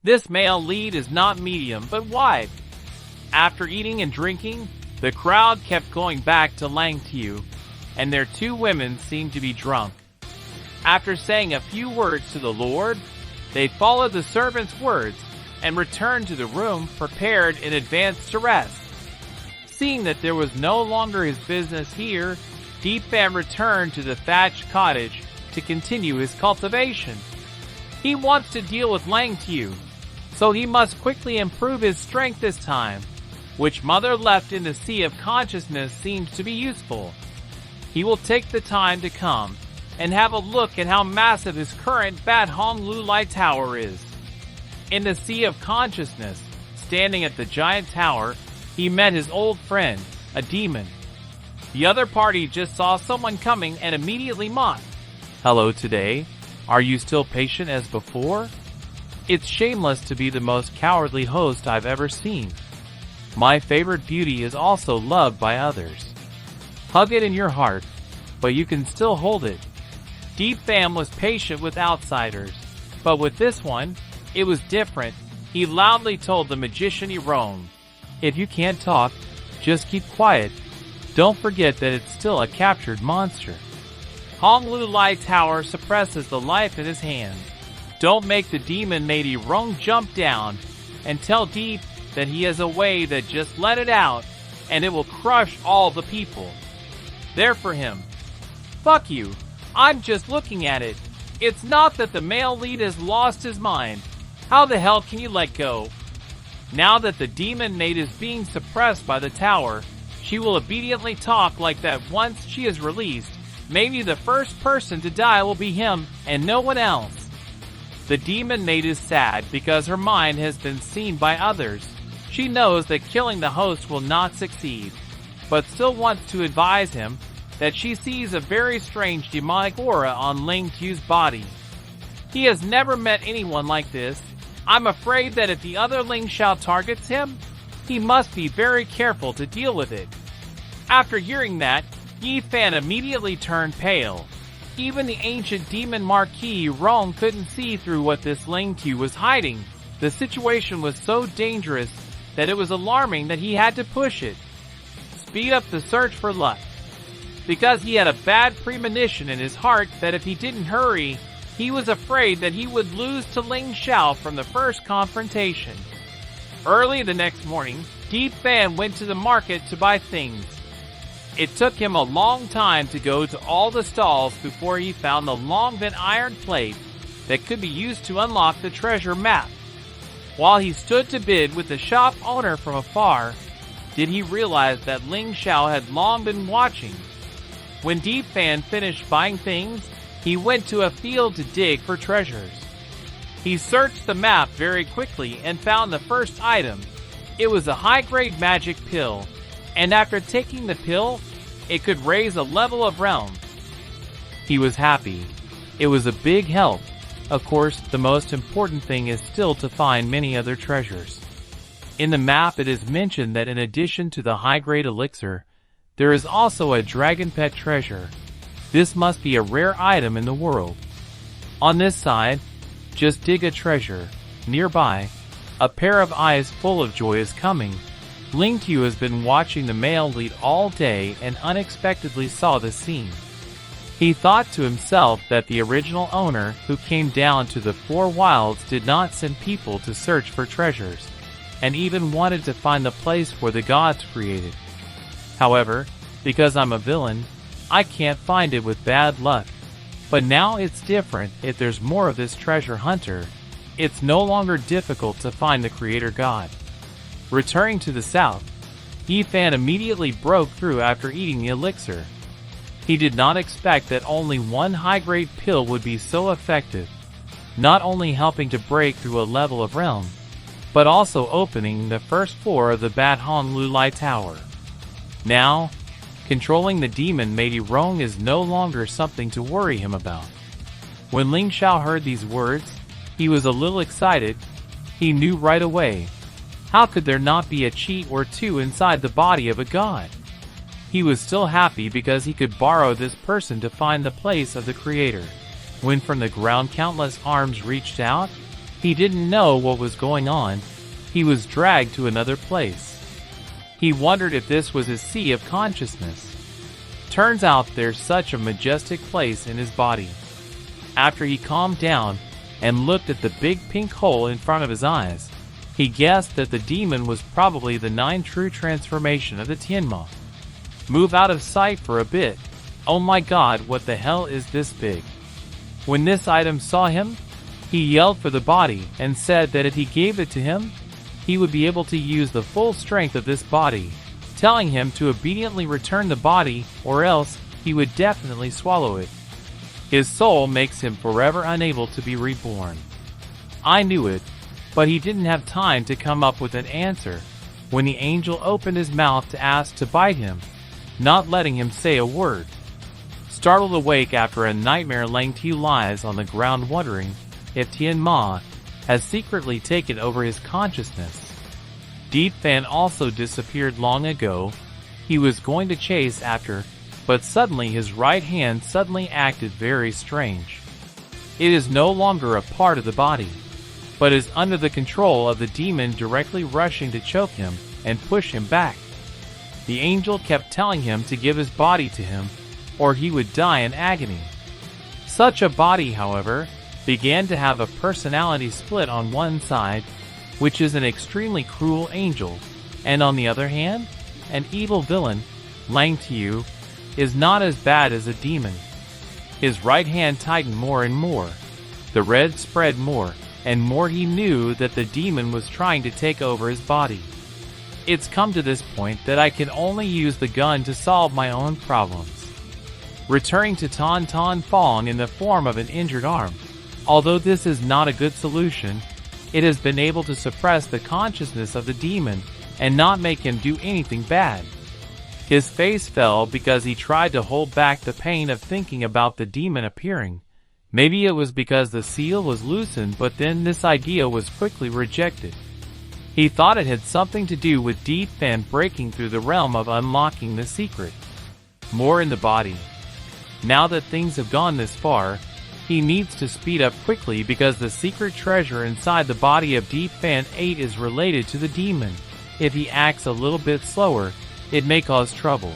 This male lead is not medium, but wide. After eating and drinking, the crowd kept going back to Ling Xiao, and their two women seemed to be drunk. After saying a few words to the Lord, they followed the servant's words and returned to the room prepared in advance to rest. Seeing that there was no longer his business here, Deep Fan returned to the thatched cottage to continue his cultivation. He wants to deal with Ling Xiao, so he must quickly improve his strength this time, which Mother left in the Sea of Consciousness seems to be useful. He will take the time to come and have a look at how massive his current Bat Hong Lu Lai Tower is. In the Sea of Consciousness, standing at the giant tower, he met his old friend, a demon. The other party just saw someone coming and immediately mocked. "Hello today. Are you still patient as before? It's shameless to be the most cowardly host I've ever seen. My favorite beauty is also loved by others. Hug it in your heart, but you can still hold it." Deep Fan was patient with outsiders, but with this one, it was different. He loudly told the magician K-Uyn, "If you can't talk, just keep quiet. Don't forget that it's still a captured monster." Hong Lu Lai Tower suppresses the life in his hand. Don't make the demon made K-Uyn jump down and tell Deep that he has a way that just let it out and it will crush all the people. There for him. "Fuck you. I'm just looking at it. It's not that the male lead has lost his mind. How the hell can you let go?" Now that the demon maid is being suppressed by the tower, she will obediently talk like that once she is released. Maybe the first person to die will be him and no one else. The demon maid is sad because her mind has been seen by others. She knows that killing the host will not succeed, but still wants to advise him that she sees a very strange demonic aura on Ling Xiao's body. He has never met anyone like this. I'm afraid that if the other Ling Xiao targets him, he must be very careful to deal with it. After hearing that, Yi Fan immediately turned pale. Even the ancient demon Marquis K-Uyn couldn't see through what this Ling Xiao was hiding. The situation was so dangerous that it was alarming that he had to push it. Speed up the search for luck. Because he had a bad premonition in his heart that if he didn't hurry, he was afraid that he would lose to Ling Xiao from the first confrontation. Early the next morning, Deep Fan went to the market to buy things. It took him a long time to go to all the stalls before he found the long-bent iron plate that could be used to unlock the treasure map. While he stood to bid with the shop owner from afar, did he realize that Ling Xiao had long been watching. When Deep Fan finished buying things, he went to a field to dig for treasures. He searched the map very quickly and found the first item. It was a high-grade magic pill, and after taking the pill, it could raise a level of realm. He was happy. It was a big help. Of course, the most important thing is still to find many other treasures. In the map it is mentioned that in addition to the high-grade elixir, there is also a dragon pet treasure. This must be a rare item in the world. On this side, just dig a treasure. Nearby, a pair of eyes full of joy is coming. Ling Xiao has been watching the male lead all day and unexpectedly saw the scene. He thought to himself that the original owner who came down to the Four Wilds did not send people to search for treasures, and even wanted to find the place where the gods created. However, because I'm a villain, I can't find it with bad luck. But now it's different. If there's more of this treasure hunter, it's no longer difficult to find the creator god. Returning to the south, Yi Fan immediately broke through after eating the elixir. He did not expect that only one high-grade pill would be so effective, not only helping to break through a level of realm, but also opening the first floor of the Bat Hong Lu Lai Tower. Now, controlling the demon made K-Uyn is no longer something to worry him about. When Ling Xiao heard these words, he was a little excited. He knew right away. How could there not be a cheat or two inside the body of a god? He was still happy because he could borrow this person to find the place of the creator. When from the ground countless arms reached out, He didn't know what was going on. He was dragged to another place. He wondered if this was his sea of consciousness. Turns out there's such a majestic place in his body. After he calmed down and looked at the big pink hole in front of his eyes, he guessed that the demon was probably the 9 true transformation of the Tianma. Move out of sight for a bit. Oh my god, what the hell is this big? When this item saw him, he yelled for the body and said that if he gave it to him, he would be able to use the full strength of this body, telling him to obediently return the body or else he would definitely swallow it. His soul makes him forever unable to be reborn. I knew it, but he didn't have time to come up with an answer when the angel opened his mouth to ask to bite him, not letting him say a word. Startled awake after a nightmare, Ling Xiao lies on the ground wondering if Tianma has secretly taken over his consciousness. Deep Fan also disappeared long ago. He was going to chase after, but suddenly his right hand suddenly acted very strange. It is no longer a part of the body, but is under the control of the demon, directly rushing to choke him and push him back. The angel kept telling him to give his body to him, or he would die in agony. Such a body, however, began to have a personality split on one side, which is an extremely cruel angel, and on the other hand, an evil villain. Ling Xiao is not as bad as a demon. His right hand tightened more and more. The red spread more and more. He knew that the demon was trying to take over his body. It's come to this point that I can only use the gun to solve my own problems. Returning to Tan Tan Fong in the form of an injured arm. Although this is not a good solution, it has been able to suppress the consciousness of the demon and not make him do anything bad. His face fell because he tried to hold back the pain of thinking about the demon appearing. Maybe it was because the seal was loosened, but then this idea was quickly rejected. He thought it had something to do with Deep Fan breaking through the realm of unlocking the secret. More in the body. Now that things have gone this far, he needs to speed up quickly because the secret treasure inside the body of Deep Fan 8 is related to the demon. If he acts a little bit slower, it may cause trouble.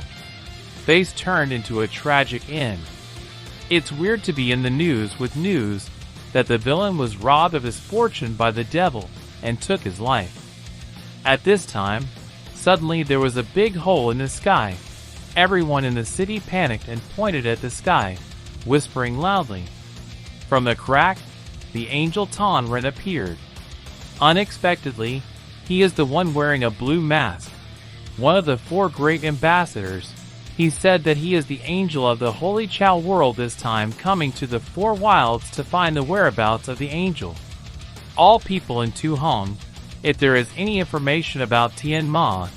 Face turned into a tragic end. It's weird to be in the news with news that the villain was robbed of his fortune by the devil and took his life. At this time, suddenly there was a big hole in the sky. Everyone in the city panicked and pointed at the sky, whispering loudly. From the crack, the angel Tanren appeared. Unexpectedly, he is the one wearing a blue mask. One of the 4 great ambassadors. He said that he is the angel of the Holy Chow world, this time coming to the 4 wilds to find the whereabouts of the angel. All people in Tu Hong, if there is any information about Tianma,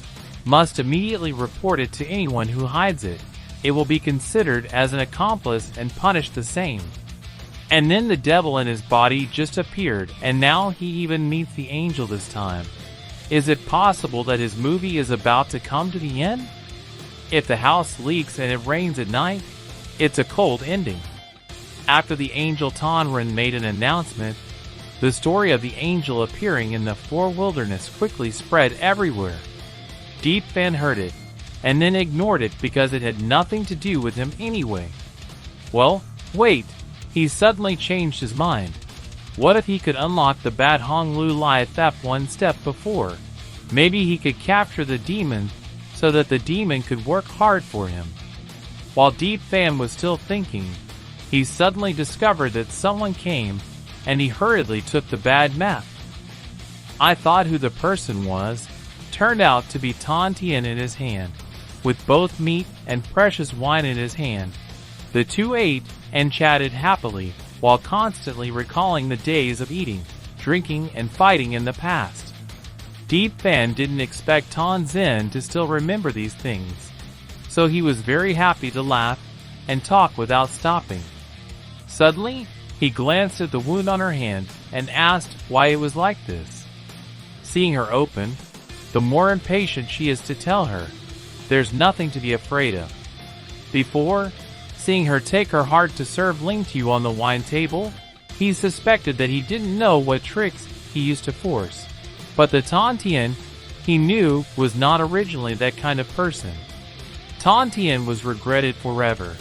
must immediately report it to anyone who hides it. It will be considered as an accomplice and punished the same. And then the devil in his body just appeared, and now he even meets the angel this time. Is it possible that his movie is about to come to the end? If the house leaks and it rains at night, it's a cold ending. After the angel Tanren made an announcement, the story of the angel appearing in the 4 wilderness quickly spread everywhere. Deep Fan heard it, and then ignored it because it had nothing to do with him anyway. Well, wait, he suddenly changed his mind. What if he could unlock the Bad Hong Lu Lai theft one step before? Maybe he could capture the demon so that the demon could work hard for him. While Deep Fan was still thinking, he suddenly discovered that someone came, and he hurriedly took the bad map. I thought who the person was. Turned out to be Tan Tien in his hand, with both meat and precious wine in his hand. The two ate and chatted happily, while constantly recalling the days of eating, drinking, and fighting in the past. Deep Fan didn't expect Tan Zhen to still remember these things, so he was very happy to laugh and talk without stopping. Suddenly, he glanced at the wound on her hand and asked why it was like this. Seeing her open, the more impatient she is to tell her, there's nothing to be afraid of. Before, seeing her take her heart to serve Ling Xiao on the wine table, He suspected that he didn't know what tricks he used to force. But the Tan Tien he knew was not originally that kind of person. Tan Tien was regretted forever,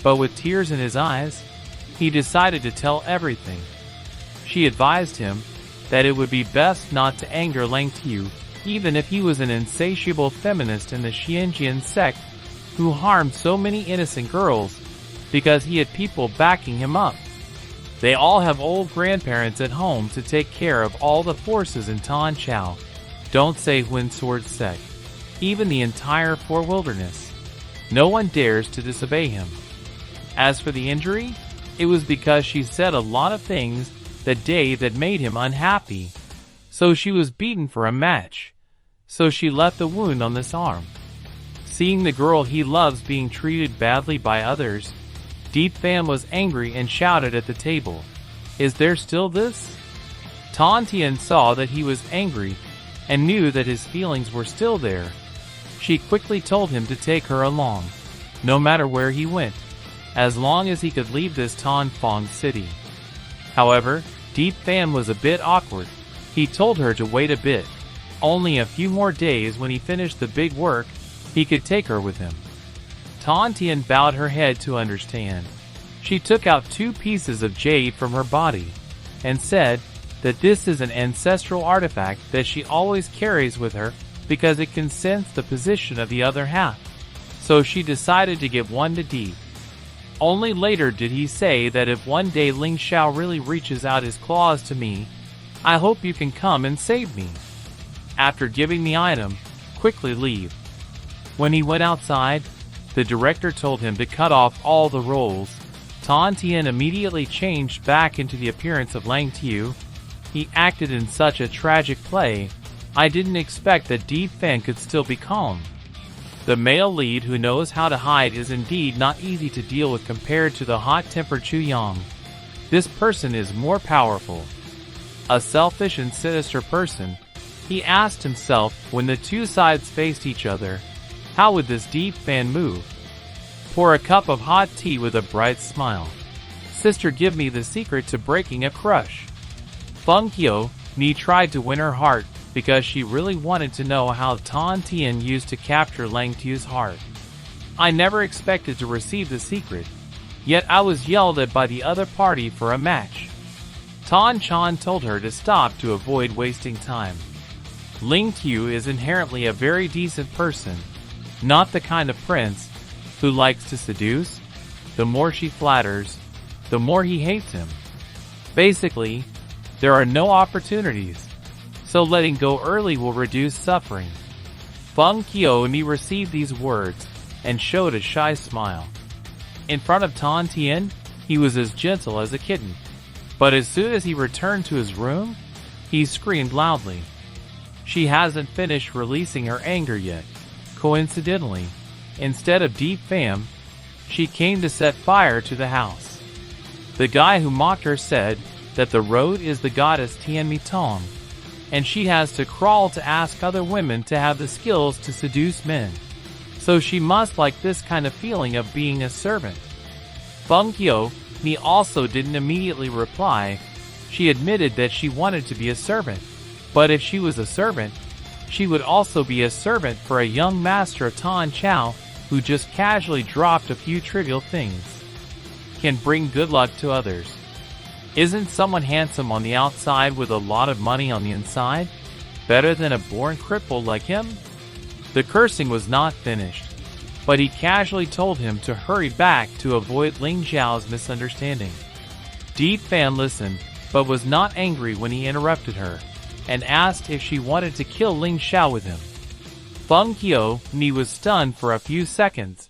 but with tears in his eyes, he decided to tell everything. She advised him that it would be best not to anger Ling Xiao, even if he was an insatiable feminist in the Xianjian sect who harmed so many innocent girls, because he had people backing him up. They all have old grandparents at home to take care of all the forces in Tan Chao. Don't say Huan Sword sect. Even the entire Four Wilderness. No one dares to disobey him. As for the injury, it was because she said a lot of things that day that made him unhappy. So she was beaten for a match. So she left the wound on this arm. Seeing the girl he loves being treated badly by others, Deep Fan was angry and shouted at the table, "Is there still this?" Tan Tien saw that he was angry and knew that his feelings were still there. She quickly told him to take her along, no matter where he went, as long as he could leave this Tan Fong city. However, Deep Fan was a bit awkward. He told her to wait a bit. Only a few more days when he finished the big work, he could take her with him. Tan Tien bowed her head to understand. She took out 2 pieces of jade from her body and said that this is an ancestral artifact that she always carries with her because it can sense the position of the other half. So she decided to give one to Deep. Only later did he say that if one day Ling Xiao really reaches out his claws to me, I hope you can come and save me. After giving the item, quickly leave. When he went outside, the director told him to cut off all the rolls. Tan Tien immediately changed back into the appearance of Ling Xiao. He acted in such a tragic play, I didn't expect that Deep Fan could still be calm. The male lead who knows how to hide is indeed not easy to deal with compared to the hot-tempered Chu Yang. This person is more powerful. A selfish and sinister person, he asked himself when the two sides faced each other, how would this Deep Fan move? Pour a cup of hot tea with a bright smile. Sister, give me the secret to breaking a crush. Feng Qiu Ni tried to win her heart because she really wanted to know how Tan Tien used to capture Ling Xiao's heart. I never expected to receive the secret, yet I was yelled at by the other party for a match. Tan Chan told her to stop to avoid wasting time. Ling Xiao is inherently a very decent person, not the kind of prince who likes to seduce. The more she flatters, the more he hates him. Basically, there are no opportunities, so letting go early will reduce suffering. Feng Qiu received these words and showed a shy smile. In front of Tan Tien, he was as gentle as a kitten, but as soon as he returned to his room, he screamed loudly. She hasn't finished releasing her anger yet. Coincidentally, instead of Deep Fam, she came to set fire to the house. The guy who mocked her said that the road is the goddess Tian Mi Tong, and she has to crawl to ask other women to have the skills to seduce men. So she must like this kind of feeling of being a servant. Feng Qiu Ni also didn't immediately reply. She admitted that she wanted to be a servant, but if she was a servant, she would also be a servant for a young master of Tan Chao who just casually dropped a few trivial things. Can bring good luck to others. Isn't someone handsome on the outside with a lot of money on the inside better than a born cripple like him? The cursing was not finished, but he casually told him to hurry back to avoid Ling Xiao's misunderstanding. Deep Fan listened, but was not angry when he interrupted her, and asked if she wanted to kill Ling Xiao with him. Feng Qiu Ni was stunned for a few seconds.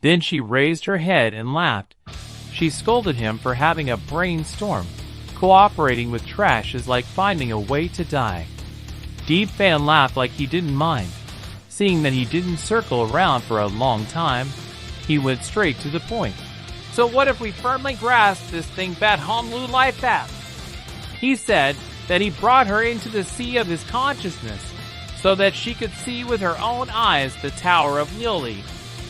Then she raised her head and laughed. She scolded him for having a brainstorm. Cooperating with trash is like finding a way to die. Deep Fan laughed like he didn't mind. Seeing that he didn't circle around for a long time, he went straight to the point. So what if we firmly grasp this thing Bat Hong Lu life app? He said that he brought her into the sea of his consciousness so that she could see with her own eyes the Tower of Lili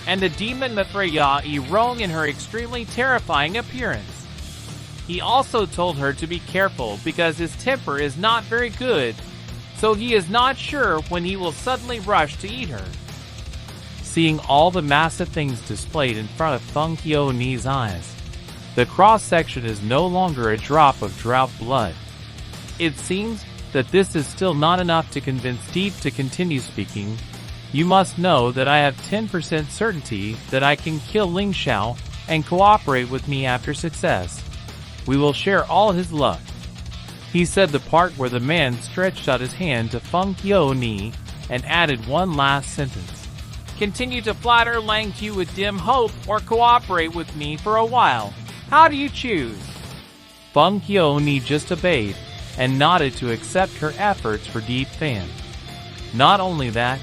and the demon Mithriya Rong in her extremely terrifying appearance. He also told her to be careful because his temper is not very good, so he is not sure when he will suddenly rush to eat her. Seeing all the massive things displayed in front of Feng Qiu's eyes, the cross-section is no longer a drop of drought blood. It seems that this is still not enough to convince Deep to continue speaking. You must know that I have 10% certainty that I can kill Ling Xiao and cooperate with me after success. We will share all his luck. He said the part where the man stretched out his hand to Feng Qiu and added one last sentence. Continue to flatter Lang Qiu with dim hope or cooperate with me for a while. How do you choose? Feng Qiu just obeyed and nodded to accept her efforts for Deep Fan. Not only that,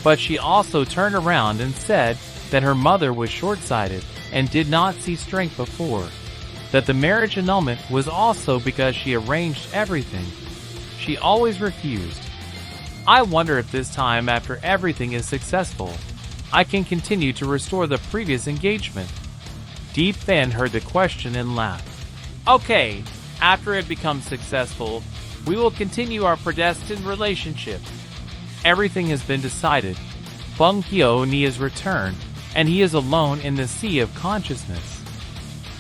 but she also turned around and said that her mother was short-sighted and did not see strength before. That the marriage annulment was also because she arranged everything. She always refused. I wonder if this time, after everything is successful, I can continue to restore the previous engagement. Deep Fan heard the question and laughed. Okay, after it becomes successful, we will continue our predestined relationship. Everything has been decided. Feng Qiu is returned, and he is alone in the sea of consciousness.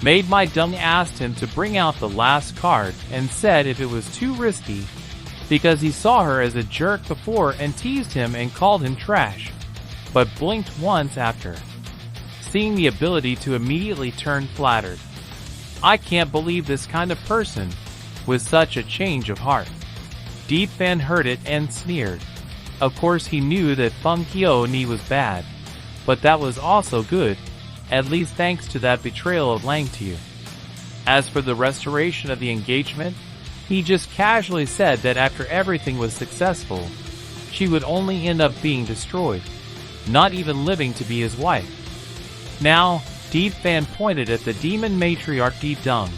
Maid Mai Deng asked him to bring out the last card and said if it was too risky, because he saw her as a jerk before and teased him and called him trash, but blinked once after, seeing the ability to immediately turn flattered. I can't believe this kind of person, with such a change of heart. Deep Fan heard it and sneered. Of course he knew that Feng Qiu was bad, but that was also good, at least thanks to that betrayal of Lang Qiu. As for the restoration of the engagement, he just casually said that after everything was successful, she would only end up being destroyed, not even living to be his wife. Now, Deep Fan pointed at the demon matriarch Deep Dung,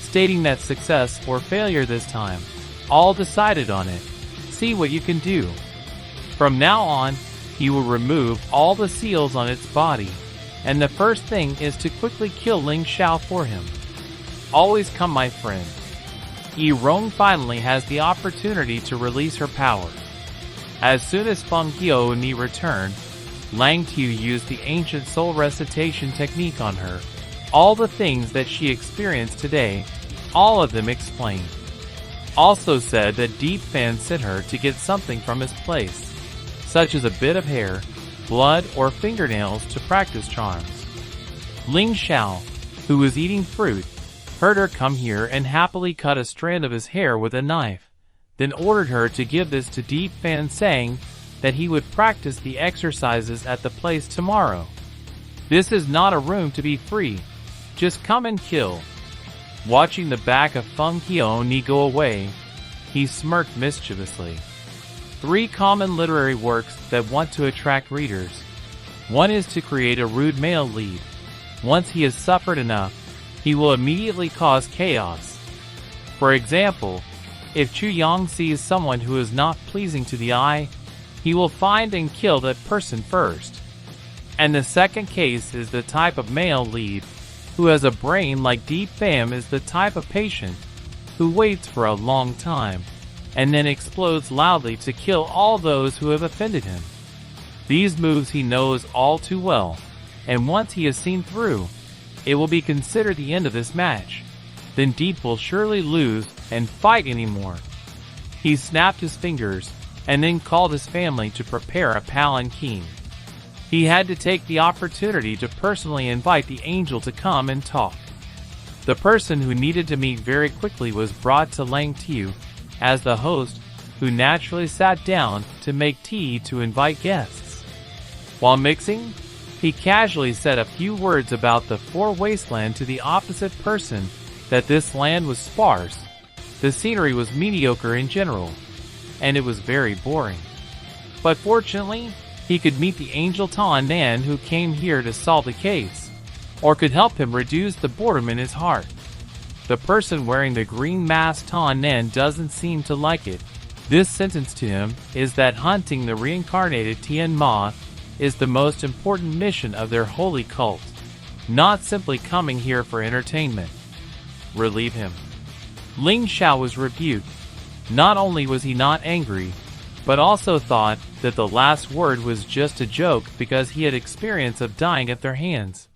stating that success or failure this time, all decided on it. See what you can do. From now on, he will remove all the seals on its body, and the first thing is to quickly kill Ling Xiao for him. Always come, my friend. Yi Rong finally has the opportunity to release her power. As soon as Feng Qiu returned, Lang Qiu used the ancient soul recitation technique on her. All the things that she experienced today, all of them explained. Also said that Deep Fan sent her to get something from his place, such as a bit of hair, blood, or fingernails to practice charms. Ling Xiao, who was eating fruit, heard her come here and happily cut a strand of his hair with a knife, then ordered her to give this to Deep Fan, saying that he would practice the exercises at the place tomorrow. This is not a room to be free. Just come and kill. Watching the back of Feng Qiu go away, he smirked mischievously. 3 common literary works that want to attract readers. One is to create a rude male lead. Once he has suffered enough, he will immediately cause chaos. For example, if Chu Yang sees someone who is not pleasing to the eye, he will find and kill that person first. And the second case is the type of male lead who has a brain like Deep Fan is the type of patient who waits for a long time and then explodes loudly to kill all those who have offended him. These moves he knows all too well, and once he is seen through, it will be considered the end of this match. Then Deep will surely lose and fight anymore. He snapped his fingers and then called his family to prepare a palanquin. He had to take the opportunity to personally invite the angel to come and talk. The person who needed to meet very quickly was brought to Lang Qiu as the host, who naturally sat down to make tea to invite guests. While mixing, he casually said a few words about the 4 wasteland to the opposite person, that this land was sparse, the scenery was mediocre in general, and it was very boring. But fortunately, he could meet the angel Tan Nan who came here to solve the case, or could help him reduce the boredom in his heart. The person wearing the green mask Tan Nan doesn't seem to like it. This sentence to him is that hunting the reincarnated Tian Ma is the most important mission of their holy cult, not simply coming here for entertainment. relieve him. Ling Xiao was rebuked. Not only was he not angry, but also thought that the last word was just a joke because he had experience of dying at their hands.